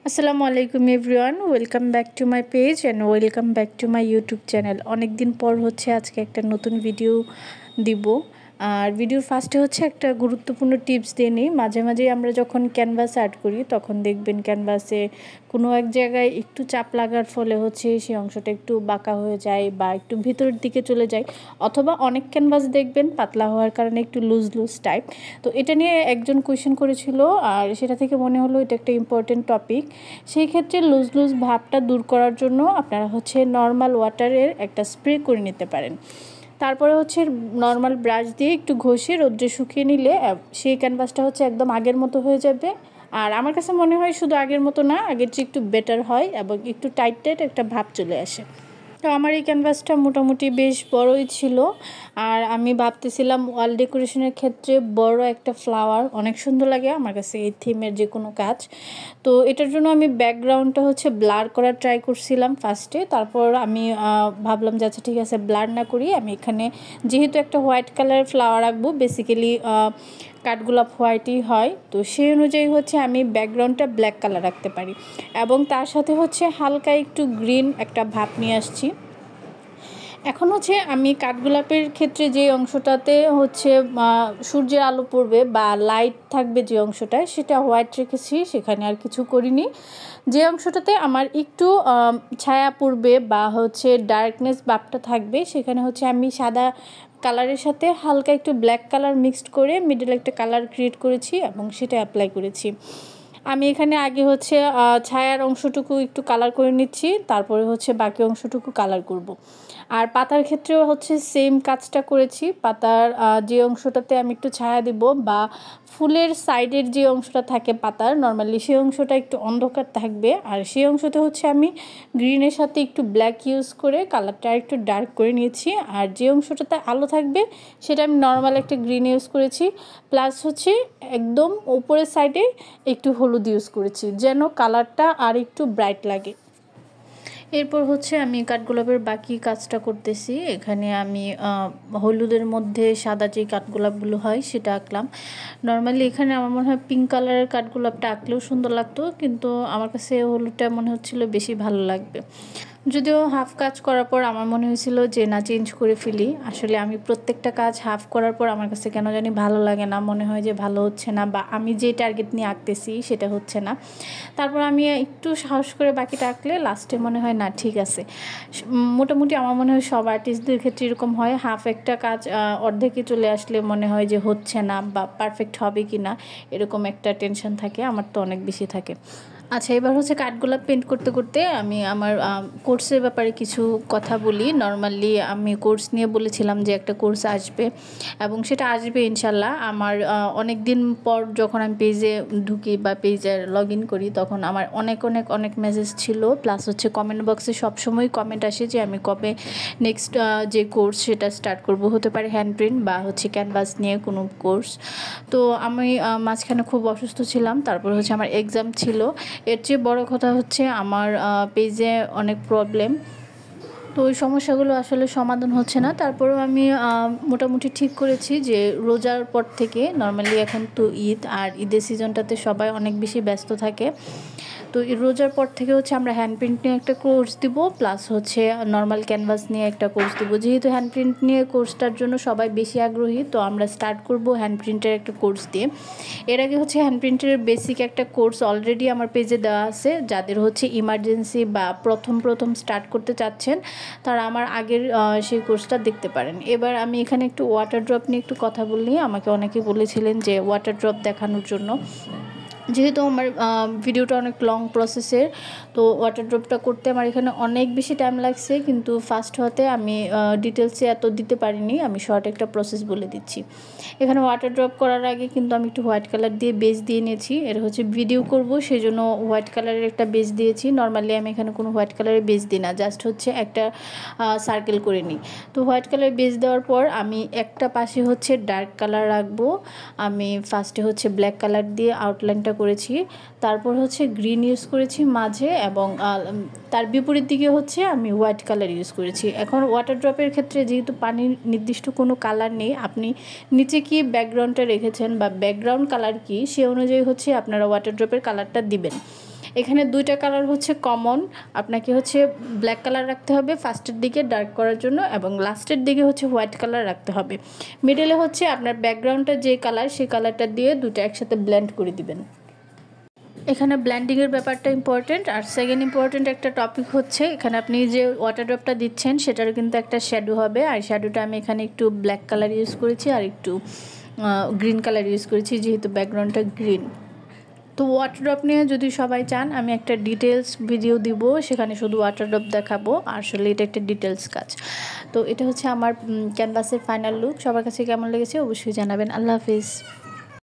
আসসালামু আলাইকুম everyone, welcome back to my page and welcome back to my YouTube channel. অনেক দিন পর হচ্ছে আজকে একটা নতুন ভিডিও দিব। আর ভিডিওর ফার্স্টে হচ্ছে একটা গুরুত্বপূর্ণ টিপস দিয়ে নিই। মাঝে মাঝে আমরা যখন ক্যানভাস আর্ট করি তখন দেখবেন ক্যানভাসে কোনো এক জায়গায় একটু চাপ লাগার ফলে হচ্ছে সেই অংশটা একটু বাঁকা হয়ে যায় বা একটু ভিতরের দিকে চলে যায়, অথবা অনেক ক্যানভাস দেখবেন পাতলা হওয়ার কারণে একটু লুজ লুজ টাইপ। তো এটা নিয়ে একজন কোয়েশ্চেন করেছিল, আর সেটা থেকে মনে হলো এটা একটা ইম্পর্টেন্ট টপিক। সেই ক্ষেত্রে লুজ লুজ ভাবটা দূর করার জন্য আপনারা হচ্ছে নর্মাল ওয়াটারের একটা স্প্রে করে নিতে পারেন। তারপরে হচ্ছে নর্মাল ব্রাশ দিয়ে একটু ঘষে রোদ্রে শুকিয়ে নিলে সেই ক্যানভাসটা হচ্ছে একদম আগের মতো হয়ে যাবে। আর আমার কাছে মনে হয় শুধু আগের মতো না, আগের চেয়ে একটু বেটার হয় এবং একটু টাইট টাইট একটা ভাব চলে আসে। তো আমার এই ক্যানভাসটা মোটামুটি বেশ বড়ই ছিল, আর আমি ভাবতেছিলাম ওয়াল ডেকোরেশনের ক্ষেত্রে বড় একটা ফ্লাওয়ার অনেক সুন্দর লাগে আমার কাছে, এই থিমের যে কোনো কাজ। তো এটার জন্য আমি ব্যাকগ্রাউন্ডটা হচ্ছে ব্লার করার ট্রাই করছিলাম ফার্স্টে। তারপর আমি ভাবলাম যে আচ্ছা ঠিক আছে, ব্লার না করি আমি এখানে, যেহেতু একটা হোয়াইট কালারের ফ্লাওয়ার রাখবো, বেসিক্যালি কাঠগোলাপ হোয়াইটই হয়, তো সেই অনুযায়ী হচ্ছে আমি ব্যাকগ্রাউন্ডটা ব্ল্যাক কালার রাখতে পারি এবং তার সাথে হচ্ছে হালকা একটু গ্রিন একটা ভাব নিয়ে আসছি। এখন হচ্ছে আমি কাঠগোলাপের ক্ষেত্রে যে অংশটাতে হচ্ছে সূর্যের আলো পড়বে বা লাইট থাকবে যে অংশটায়, সেটা হোয়াইট রেখেছি, সেখানে আর কিছু করিনি। যে অংশটাতে আমার একটু ছায়া পড়বে বা হচ্ছে ডার্কনেস ভাবটা থাকবে, সেখানে হচ্ছে আমি সাদা কালারের সাথে হালকা একটু ব্ল্যাক কালার মিক্সড করে মিডল একটা কালার ক্রিয়েট করেছি এবং সেটা অ্যাপ্লাই করেছি। আমি এখানে আগে হচ্ছে ছায়ার অংশটুকু একটু কালার করে নিচ্ছি, তারপরে হচ্ছে বাকি অংশটুকু কালার করব। আর পাতার ক্ষেত্রেও হচ্ছে সেম কাজটা করেছি। পাতার যে অংশটাতে আমি একটু ছায়া দিব বা ফুলের সাইডের যে অংশটা থাকে পাতার নর্মালি, সেই অংশটা একটু অন্ধকার থাকবে, আর সেই অংশতে হচ্ছে আমি গ্রিনের সাথে একটু ব্ল্যাক ইউজ করে কালারটা একটু ডার্ক করে নিয়েছি। আর যে অংশটাতে আলো থাকবে সেটা আমি নর্মাল একটা গ্রিন ইউজ করেছি, প্লাস হচ্ছে একদম উপরের সাইডে একটু হলুদ ইউজ করেছি যেন কালারটা আর একটু ব্রাইট লাগে। এরপর হচ্ছে আমি কাঠগোলাপের বাকি কাজটা করতেছি। এখানে আমি হলুদের মধ্যে সাদা যে কাঠগোলাপগুলো হয় সেটা আঁকলাম। নর্মালি এখানে আমার মনে হয় পিঙ্ক কালারের কাঠগোলাপটা আঁকলেও সুন্দর লাগতো, কিন্তু আমার কাছে হলুদটা মনে হচ্ছিল বেশি ভালো লাগবে। যদিও হাফ কাজ করার পর আমার মনে হয়েছিল যে না, চেঞ্জ করে ফেলি। আসলে আমি প্রত্যেকটা কাজ হাফ করার পর আমার কাছে কেন জানি ভালো লাগে না, মনে হয় যে ভালো হচ্ছে না বা আমি যে টার্গেট নিয়ে আঁকতেছি সেটা হচ্ছে না। তারপর আমি একটু সাহস করে বাকিটা আঁকলে লাস্টে মনে হয় না ঠিক আছে। মোটামুটি আমার মনে হয় সব আর্টিস্টদের ক্ষেত্রে এরকম হয়, হাফ একটা কাজ অর্ধেকে চলে আসলে মনে হয় যে হচ্ছে না বা পারফেক্ট হবে কি না, এরকম একটা টেনশন থাকে। আমার তো অনেক বেশি থাকে। আচ্ছা, এবার হচ্ছে কাঠগোলাপ পেন্ট করতে করতে আমি আমার কোর্সের ব্যাপারে কিছু কথা বলি। নর্মালি আমি কোর্স নিয়ে বলেছিলাম যে একটা কোর্স আসবে এবং সেটা আসবে ইনশাল্লাহ। আমার অনেক দিন পর যখন আমি পেজে ঢুকি বা পেজে লগ ইন করি তখন আমার অনেক অনেক অনেক মেসেজ ছিল, প্লাস হচ্ছে কমেন্ট বক্সে সবসময় কমেন্ট আসে যে আমি কবে নেক্সট যে কোর্স সেটা স্টার্ট করব, হতে পারে হ্যান্ড প্রিন্ট বা হচ্ছে ক্যানভাস নিয়ে কোনো কোর্স। তো আমি মাঝখানে খুব অসুস্থ ছিলাম, তারপর হচ্ছে আমার এক্সাম ছিল। এর চেয়ে বড় কথা হচ্ছে আমার পেজে অনেক প্রবলেম, তো ওই সমস্যাগুলো আসলে সমাধান হচ্ছে না। তারপরেও আমি মোটামুটি ঠিক করেছি যে রোজার পর থেকে, নর্মালি এখন তো ঈদ, আর ঈদের সিজনটাতে সবাই অনেক বেশি ব্যস্ত থাকে, তো রোজার পর থেকে হচ্ছে আমরা হ্যান্ড প্রিন্ট নিয়ে একটা কোর্স দিব, প্লাস হচ্ছে নর্মাল ক্যানভাস নিয়ে একটা কোর্স দিব। যেহেতু হ্যান্ড প্রিন্ট নিয়ে কোর্সটার জন্য সবাই বেশি আগ্রহী, তো আমরা স্টার্ট করব হ্যান্ড প্রিন্টের একটা কোর্স দিয়ে। এর আগে হচ্ছে হ্যান্ড প্রিন্টের বেসিক একটা কোর্স অলরেডি আমার পেজে দেওয়া আছে, যাদের হচ্ছে ইমার্জেন্সি বা প্রথম প্রথম স্টার্ট করতে চাচ্ছেন তারা আমার আগের সেই কোর্সটা দেখতে পারেন। এবার আমি এখানে একটু ওয়াটার ড্রপ নিয়ে একটু কথা বলি। আমাকে অনেকে বলেছিলেন যে ওয়াটার ড্রপ দেখানোর জন্য, যেহেতু আমার ভিডিওটা অনেক লং প্রসেসের, তো ওয়াটার ড্রপটা করতে আমার এখানে অনেক বেশি টাইম লাগছে, কিন্তু ফার্স্ট হতে আমি ডিটেলসে এত দিতে পারিনি, আমি শর্ট একটা প্রসেস বলে দিচ্ছি। এখানে ওয়াটার ড্রপ করার আগে কিন্তু আমি একটু হোয়াইট কালার দিয়ে বেস দিয়ে নিয়েছি। এটা হচ্ছে ভিডিও করব সেই জন্য হোয়াইট কালারের একটা বেস দিয়েছি। নর্মালি আমি এখানে কোনো হোয়াইট কালারের বেস দিই না, জাস্ট হচ্ছে একটা সার্কেল করে নিই। তো হোয়াইট কালারের বেস দেওয়ার পর আমি একটা পাশে হচ্ছে ডার্ক কালার রাখবো। আমি ফার্স্টে হচ্ছে ব্ল্যাক কালার দিয়ে আউটলাইনটা করেছি, তারপর হচ্ছে গ্রিন ইউজ করেছি মাঝে, এবং তার বিপরীত দিকে হচ্ছে আমি হোয়াইট কালার ইউজ করেছি। এখন ওয়াটার ড্রপের ক্ষেত্রে যেহেতু পানির নির্দিষ্ট কোনো কালার নেই, আপনি নিচে কি ব্যাকগ্রাউন্ডটা রেখেছেন বা ব্যাকগ্রাউন্ড কালার কি, সে অনুযায়ী হচ্ছে আপনারা ওয়াটার ড্রপের কালারটা দিবেন। এখানে দুইটা কালার হচ্ছে কমন, আপনাকে হচ্ছে ব্ল্যাক কালার রাখতে হবে ফার্স্টের দিকে ডার্ক করার জন্য, এবং লাস্টের দিকে হচ্ছে হোয়াইট কালার রাখতে হবে। মিডলে হচ্ছে আপনার ব্যাকগ্রাউন্ডটা যে কালার সেই কালারটা দিয়ে দুটো একসাথে ব্লেন্ড করে দিবেন। এখানে ব্লেন্ডিংয়ের ব্যাপারটা ইম্পর্টেন্ট। আর সেকেন্ড ইম্পর্টেন্ট একটা টপিক হচ্ছে এখানে আপনি যে ওয়াটার ড্রপটা দিচ্ছেন সেটারও কিন্তু একটা শ্যাডো হবে, আর শ্যাডোটা আমি এখানে একটু ব্ল্যাক কালার ইউজ করেছি আর একটু গ্রিন কালার ইউজ করেছি যেহেতু ব্যাকগ্রাউন্ডটা গ্রিন। তো ওয়াটার ড্রপ নিয়ে যদি সবাই চান আমি একটা ডিটেলস ভিডিও দিব, সেখানে শুধু ওয়াটার ড্রপ দেখাবো, আসলে এটা একটা ডিটেলস কাজ। তো এটা হচ্ছে আমার ক্যানভাসের ফাইনাল লুক। সবার কাছে কেমন লেগেছে অবশ্যই জানাবেন। আল্লাহ হাফিজ।